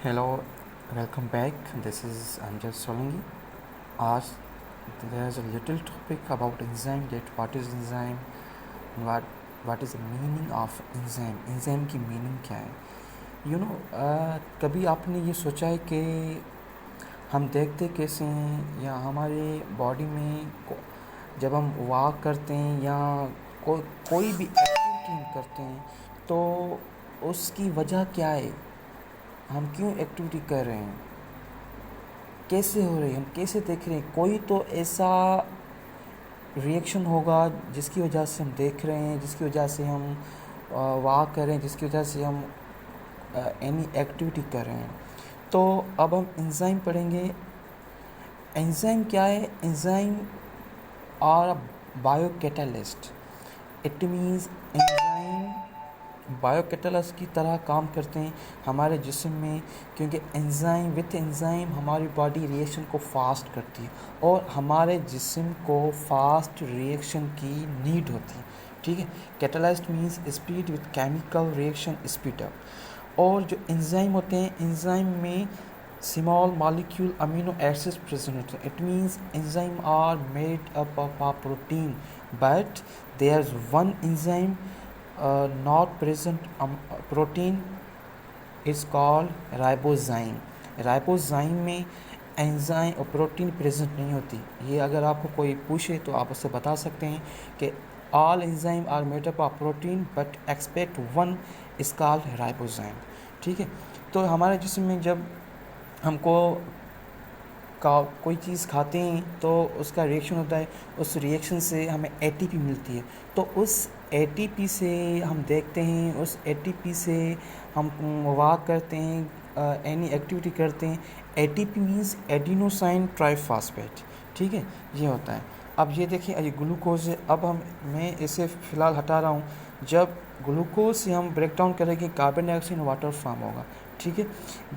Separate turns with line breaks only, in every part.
Hello, welcome back. This is Amjad Solangi. As there's a little topic about enzyme. That what is enzyme? What what is the meaning of enzyme? Enzyme की meaning क्या है? कभी आपने ये सोचा है कि हम देखते कैसे हैं या हमारे बॉडी में जब हम वॉक करते हैं या कोई भी एक्टिविटी हम करते हैं तो उसकी वजह क्या है? हम क्यों एक्टिविटी कर रहे हैं, कैसे हो रही है, हम कैसे देख रहे हैं? कोई तो ऐसा रिएक्शन होगा जिसकी वजह से हम देख रहे हैं, जिसकी वजह से हम वाक कर रहे हैं, जिसकी वजह से हम एनी एक्टिविटी कर रहे हैं। तो अब हम एंजाइम पढ़ेंगे। एंजाइम क्या है? Enzyme are biocatalyst. It means enzyme biocatalyst की तरह काम करते हैं हमारे जिस्म में, क्योंकि एंजाइम हमारी बॉडी रिएक्शन को फास्ट करती है और हमारे जिस्म को फास्ट रिएक्शन की नीड होती है। ठीक है, catalysed means speed with chemical reaction speed up. और जो एंजाइम होते हैं, एंजाइम में small molecule amino acids present होते हैं। It means enzyme are made up of a protein, but there is one enzyme not present protein is called ribozyme. Ribozyme में enzyme और protein present नहीं होती। ये अगर आपको कोई पूछे तो आप उससे बता सकते हैं कि all enzyme are made up of protein but except one is called ribozyme. ठीक है, तो हमारे जिस्म में जब हमको कोई चीज़ खाते हैं तो उसका रिएक्शन होता है, उस रिएक्शन से हमें एटीपी मिलती है। तो उस एटीपी से हम देखते हैं, उस एटीपी से हम वॉक करते हैं, एनी एक्टिविटी करते हैं। ATP means adenosine triphosphate. ठीक है, ये होता है। अब ये देखिए, ये ग्लूकोज है। अब मैं इसे फ़िलहाल हटा रहा हूँ। जब ग्लूकोज से हम ब्रेक डाउन करेंगे, कार्बन डाइऑक्साइड वाटर फॉर्म होगा। ठीक है,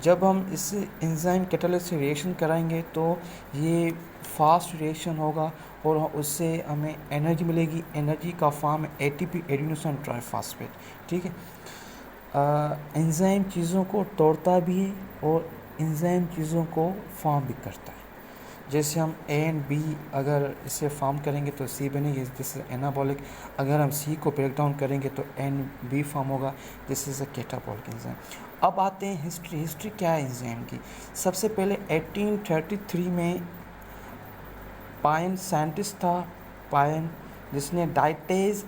जब हम इस एंजाइम कैटालिस्ट से रिएक्शन कराएंगे तो ये फास्ट रिएक्शन होगा और उससे हमें एनर्जी मिलेगी। एनर्जी का फॉर्म है एटीपी, एडिनोसाइन ट्राइफॉस्फेट। ठीक है, एंजाइम चीज़ों को तोड़ता भी है और एंजाइम चीज़ों को फॉर्म भी करता है। जैसे हम ए एंड बी अगर इसे फॉर्म करेंगे तो सी बनेगी, दिस इज़ एनाबॉलिक। अगर हम सी को ब्रेक डाउन करेंगे तो एन बी फॉर्म होगा, this is a catabolic enzyme. अब आते हैं हिस्ट्री क्या है एंजाइम की। सबसे पहले 1833 में पाइन साइंटिस्ट था, पाइन, जिसने डाइटेज